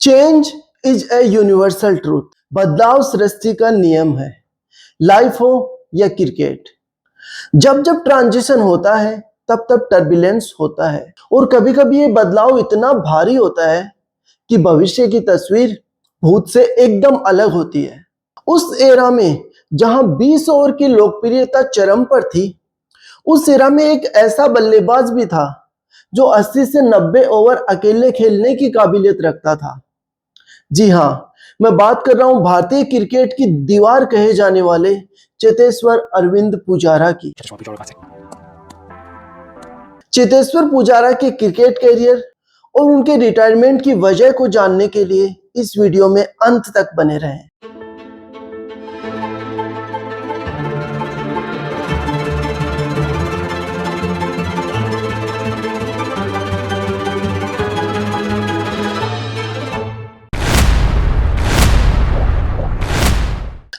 Change is a universal truth. बदलाव सृष्टि का नियम है, लाइफ हो या क्रिकेट। जब जब ट्रांजिशन होता है तब तब टर्बुलेंस होता है, और कभी कभी ये बदलाव इतना भारी होता है कि भविष्य की तस्वीर भूत से एकदम अलग होती है। उस एरा में जहां 20 ओवर की लोकप्रियता चरम पर थी, उस एरा में एक ऐसा बल्लेबाज भी था जो 80 से 90 ओवर अकेले खेलने की काबिलियत रखता था। जी हाँ, मैं बात कर रहा हूं भारतीय क्रिकेट की दीवार कहे जाने वाले चेतेश्वर अरविंद पुजारा की। चेतेश्वर पुजारा के क्रिकेट करियर और उनके रिटायरमेंट की वजह को जानने के लिए इस वीडियो में अंत तक बने रहें।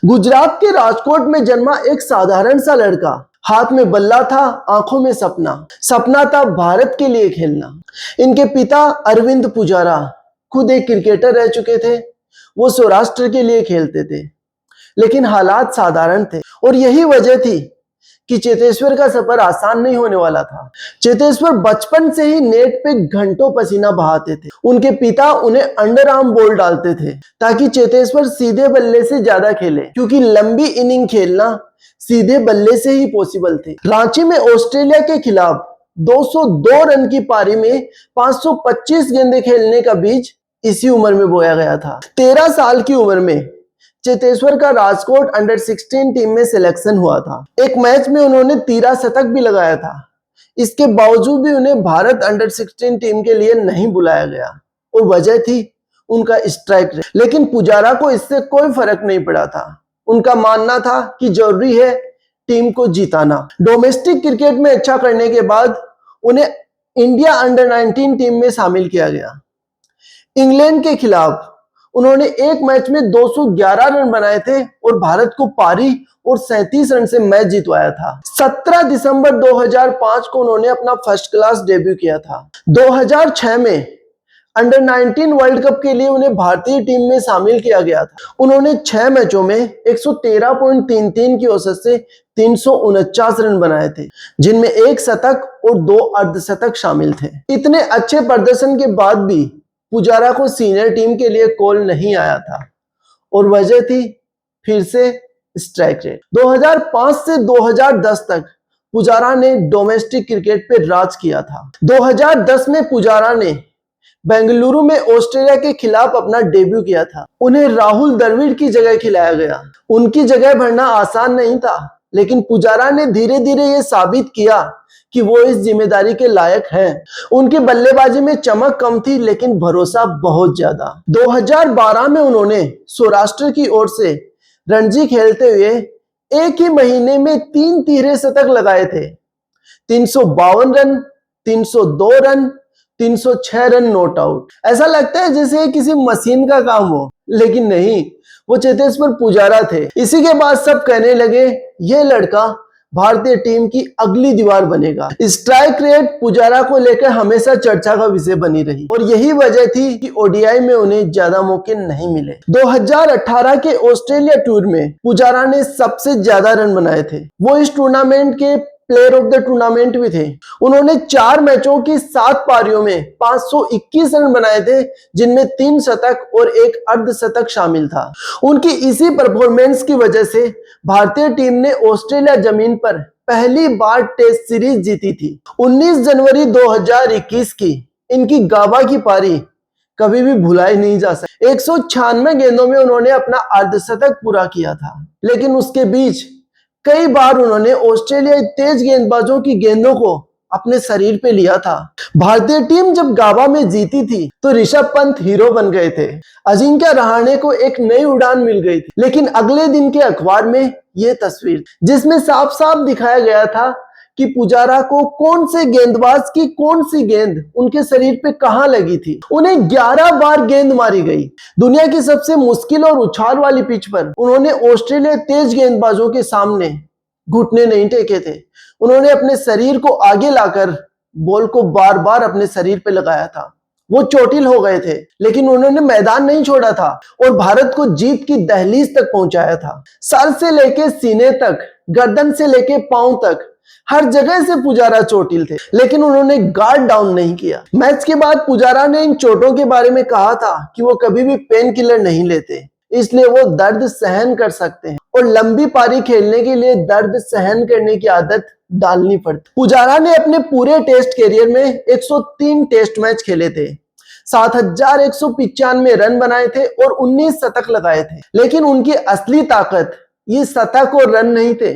गुजरात के राजकोट में जन्मा एक साधारण सा लड़का, हाथ में बल्ला था, आंखों में सपना था भारत के लिए खेलना। इनके पिता अरविंद पुजारा खुद एक क्रिकेटर रह चुके थे। वो सौराष्ट्र के लिए खेलते थे, लेकिन हालात साधारण थे, और यही वजह थी कि चेतेश्वर का सफर आसान नहीं होने वाला था। चेतेश्वर बचपन से ही नेट पे घंटों पसीना बहाते थे। उनके पिता उन्हें अंडर आर्म बॉल डालते थे ताकि चेतेश्वर सीधे बल्ले से ज्यादा खेले, क्योंकि लंबी इनिंग खेलना सीधे बल्ले से ही पॉसिबल थे। रांची में ऑस्ट्रेलिया के खिलाफ 202 रन की पारी में 525 गेंदें खेलने का बीज इसी उम्र में बोया गया था। 13 साल की उम्र में चेतेश्वर का राजकोट अंडर 16 टीम में सिलेक्शन हुआ था। एक मैच में उन्होंने 13 शतक भी लगाया था। इसके बावजूद भी उन्हें भारत अंडर 16 टीम के लिए नहीं बुलाया गया, और वजह थी उनका स्ट्राइक रेट। लेकिन पुजारा को इससे कोई फर्क नहीं पड़ा था। उनका मानना था कि जरूरी है टीम को जिताना। डोमेस्टिक क्रिकेट में अच्छा करने के बाद उन्हें इंडिया अंडर 19 टीम में शामिल किया गया। इंग्लैंड के खिलाफ उन्होंने एक मैच में 211 रन बनाए थे और भारत को पारी और 37 रन से मैच जितवाया था। 17 दिसंबर 2005 को उन्होंने अपना फर्स्ट क्लास डेब्यू किया था। 2006 में अंडर 19 वर्ल्ड कप के लिए उन्हें भारतीय टीम में शामिल किया गया था। उन्होंने 6 मैचों में 113.33 की औसत से 349 रन बनाए थे, जिनमें एक शतक और 2 अर्धशतक शामिल थे। इतने अच्छे प्रदर्शन के बाद भी पुजारा को सीनियर टीम के लिए कॉल नहीं आया था, और वजह थी फिर से स्ट्राइक रेट। 2005 से 2010 तक पुजारा ने डोमेस्टिक क्रिकेट पे राज किया था। 2010 में पुजारा ने बेंगलुरु में ऑस्ट्रेलिया के खिलाफ अपना डेब्यू किया था। उन्हें राहुल द्रविड़ की जगह खिलाया गया। उनकी जगह भरना आसान नहीं था, लेकिन पुजारा ने धीरे धीरे ये साबित किया कि वो इस जिम्मेदारी के लायक हैं। उनकी बल्लेबाजी में चमक कम थी, लेकिन भरोसा बहुत ज्यादा। 2012 में उन्होंने सौराष्ट्र की ओर से रणजी खेलते हुए एक ही महीने में 3 तिहरे शतक लगाए थे। 352 run, 302 run, 306 run not out. ऐसा लगता है जैसे किसी मशीन का काम हो, लेकिन नहीं, वो चेतेश्वर पुजारा थे। इसी के बाद सब कहने लगे ये लड़का भारतीय टीम की अगली दीवार बनेगा। स्ट्राइक रेट पुजारा को लेकर हमेशा चर्चा का विषय बनी रही, और यही वजह थी कि ओडीआई में उन्हें ज्यादा मौके नहीं मिले। 2018 के ऑस्ट्रेलिया टूर में पुजारा ने सबसे ज्यादा रन बनाए थे। वो इस टूर्नामेंट के प्लेयर ऑफ द टूर्नामेंट भी थे। उन्होंने 4 मैचों की 7 पारियों में 521 रन बनाए थे, जिनमें 3 शतक और 1 अर्धशतक शामिल था। उनकी इसी परफॉर्मेंस की वजह से भारतीय टीम ने ऑस्ट्रेलिया जमीन पर पहली बार टेस्ट सीरीज जीती थी। 19 जनवरी 2021 की इनकी गाबा की पारी कभी भी भुलाई नहीं जा सकती। 196 गेंदों में उन्होंने अपना अर्धशतक पूरा किया था, लेकिन उसके बीच कई बार उन्होंने ऑस्ट्रेलियाई तेज गेंदबाजों की गेंदों को अपने शरीर पे लिया था। भारतीय टीम जब गाबा में जीती थी तो ऋषभ पंत हीरो बन गए थे। अजिंक्य रहाणे को एक नई उड़ान मिल गई थी। लेकिन अगले दिन के अखबार में यह तस्वीर, जिसमें साफ साफ दिखाया गया था कि पुजारा को कौन से गेंदबाज की कौन सी गेंद उनके शरीर पे कहां लगी थी। उन्हें 11 बार गेंद मारी गई। दुनिया की सबसे मुश्किल और उछाल वाली पिच पर उन्होंने ऑस्ट्रेलिया तेज गेंदबाजों के सामने घुटने नहीं टेके थे। उन्होंने अपने शरीर को आगे लाकर बॉल को बार बार अपने शरीर पे लगाया था, वो चोटिल हो गए थे, लेकिन उन्होंने मैदान नहीं छोड़ा था और भारत को जीत की दहलीज तक पहुंचाया था। सर से लेके सीने तक, गर्दन से लेके पांव तक, हर जगह से पुजारा चोटिल थे, लेकिन उन्होंने गार्ड डाउन नहीं किया। मैच के बाद पुजारा ने इन चोटों के बारे में कहा था कि वो कभी भी पेन किलर नहीं लेते, इसलिए वो दर्द सहन कर सकते हैं और लंबी पारी खेलने के लिए दर्द सहन करने की आदत डालनी पड़ती। पुजारा ने अपने पूरे टेस्ट कैरियर में 103 टेस्ट मैच खेले थे, 7195 रन बनाए थे और 19 शतक लगाए थे। लेकिन उनकी असली ताकत ये शतक और रन नहीं थे,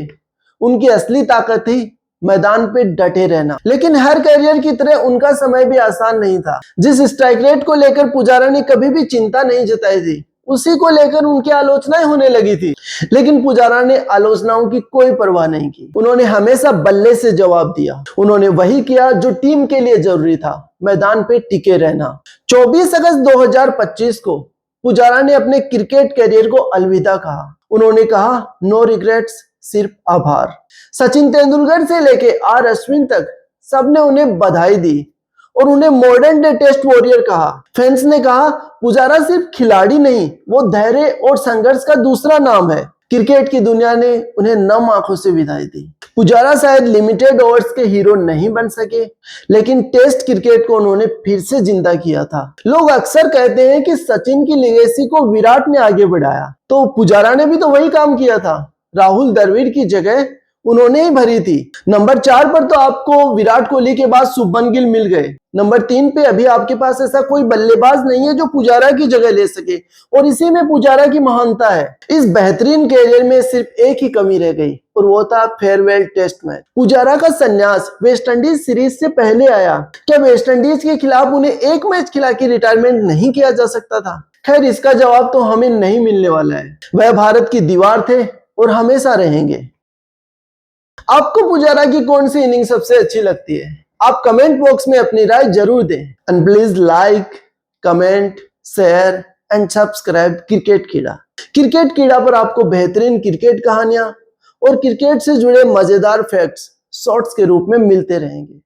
उनकी असली ताकत थी मैदान पे डटे रहना। लेकिन हर कैरियर की तरह उनका समय भी आसान नहीं था। जिस स्ट्राइक रेट को लेकर पुजारा ने कभी भी चिंता नहीं जताई थी, उसी को लेकर उनकी आलोचनाएं होने लगी थी। लेकिन पुजारा ने आलोचनाओं की कोई परवाह नहीं की। उन्होंने हमेशा बल्ले से जवाब दिया। उन्होंने वही किया जो टीम के लिए जरूरी था, मैदान पे टिके रहना। 24 अगस्त 2025 को पुजारा ने अपने क्रिकेट कैरियर को अलविदा कहा। उन्होंने कहा, नो रिग्रेट्स, सिर्फ आभार। सचिन तेंदुलकर से लेके आर अश्विन तक सबने उन्हें बधाई दी और उन्हें मॉडर्न डे टेस्ट वॉरियर कहा। फैंस ने कहा, पुजारा सिर्फ खिलाड़ी नहीं, वो धैर्य और संघर्ष का दूसरा नाम है। क्रिकेट की दुनिया ने उन्हें नम आंखों से विदाई दी। पुजारा शायद लिमिटेड ओवर्स के हीरो नहीं बन सके, लेकिन टेस्ट क्रिकेट को उन्होंने फिर से जिंदा किया था। लोग अक्सर कहते हैं कि सचिन की लेगेसी को विराट ने आगे बढ़ाया, तो पुजारा ने भी तो वही काम किया था। राहुल द्रविड़ की जगह उन्होंने ही भरी थी। नंबर 4 पर तो आपको विराट कोहली के बाद शुभमन गिल मिल गए। नंबर 3 पे अभी आपके पास ऐसा कोई बल्लेबाज नहीं है जो पुजारा की जगह ले सके, और इसी में पुजारा की महानता है। इस बेहतरीन कैरियर में सिर्फ एक ही कमी रह गई और वो था फेयरवेल टेस्ट मैच। पुजारा का संन्यास वेस्टइंडीज सीरीज से पहले आया। क्या वेस्टइंडीज के खिलाफ उन्हें एक मैच खिला के रिटायरमेंट नहीं किया जा सकता था? खैर, इसका जवाब तो हमें नहीं मिलने वाला है। वह भारत की दीवार थे और हमेशा रहेंगे। आपको पुजारा की कौन सी इनिंग सबसे अच्छी लगती है? आप कमेंट बॉक्स में अपनी राय जरूर दें। And please like, comment, share and subscribe cricket कीड़ा। क्रिकेट कीड़ा पर आपको बेहतरीन क्रिकेट कहानियां और क्रिकेट से जुड़े मजेदार फैक्ट्स शॉर्ट्स के रूप में मिलते रहेंगे।